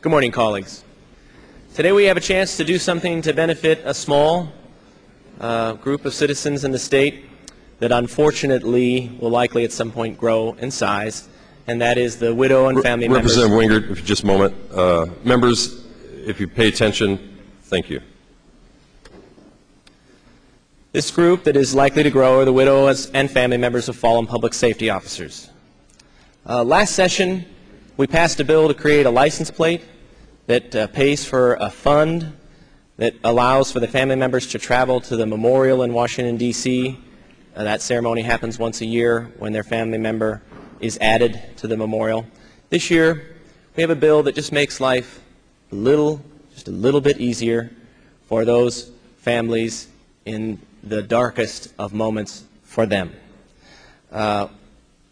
Good morning, colleagues. Today we have a chance to do something to benefit a small group of citizens in the state that unfortunately will likely at some point grow in size, and that is the widow and family members. Representative Wingard, if just a moment. Members, if you pay attention, thank you. This group that is likely to grow are the widows and family members of fallen public safety officers. Last session, we passed a bill to create a license plate that pays for a fund that allows for the family members to travel to the memorial in Washington, D.C. That ceremony happens once a year when their family member is added to the memorial. This year, we have a bill that just makes life just a little bit easier for those families in the darkest of moments for them.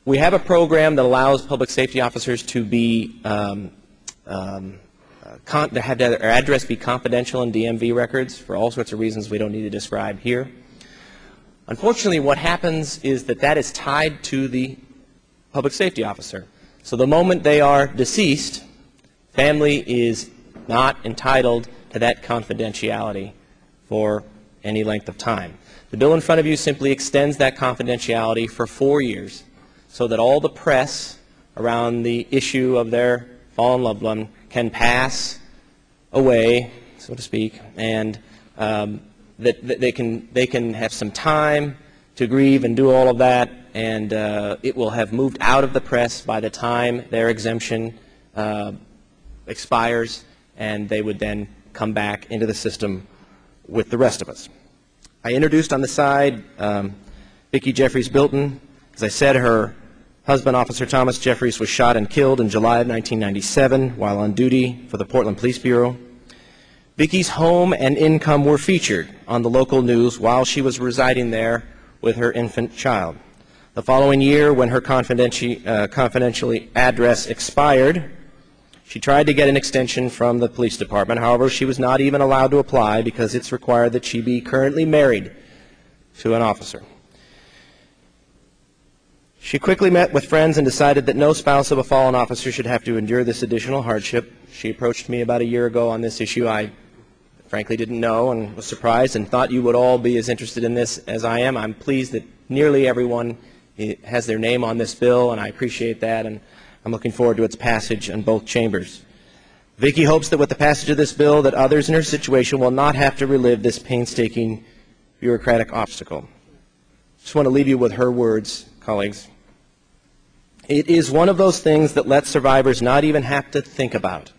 We have a program that allows public safety officers to be have their address be confidential in DMV records for all sorts of reasons we don't need to describe here. Unfortunately, what happens is that is tied to the public safety officer. So the moment they are deceased, family is not entitled to that confidentiality for any length of time. The bill in front of you simply extends that confidentiality for 4 years so that all the press around the issue of their fallen loved one can pass away, so to speak, and that they can have some time to grieve and do all of that, and it will have moved out of the press by the time their exemption expires, and they would then come back into the system with the rest of us. I introduced on the side Vicki Jeffries Bilton. As I said, her husband, Officer Thomas Jeffries, was shot and killed in July of 1997 while on duty for the Portland Police Bureau. Vicki's home and income were featured on the local news while she was residing there with her infant child. The following year, when her confidentially address expired, she tried to get an extension from the police department. However, she was not even allowed to apply because it's required that she be currently married to an officer. She quickly met with friends and decided that no spouse of a fallen officer should have to endure this additional hardship. She approached me about a year ago on this issue. I frankly didn't know and was surprised and thought you would all be as interested in this as I am. I'm pleased that nearly everyone has their name on this bill, and I appreciate that, and I'm looking forward to its passage in both chambers. Vicki hopes that with the passage of this bill that others in her situation will not have to relive this painstaking bureaucratic obstacle. I just want to leave you with her words, colleagues. It is one of those things that lets survivors not even have to think about.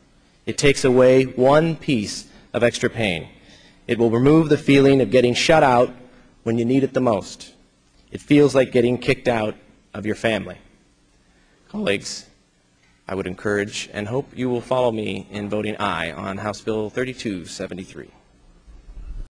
It takes away one piece of extra pain. It will remove the feeling of getting shut out when you need it the most. It feels like getting kicked out of your family. Colleagues, I would encourage and hope you will follow me in voting aye on House Bill 3273.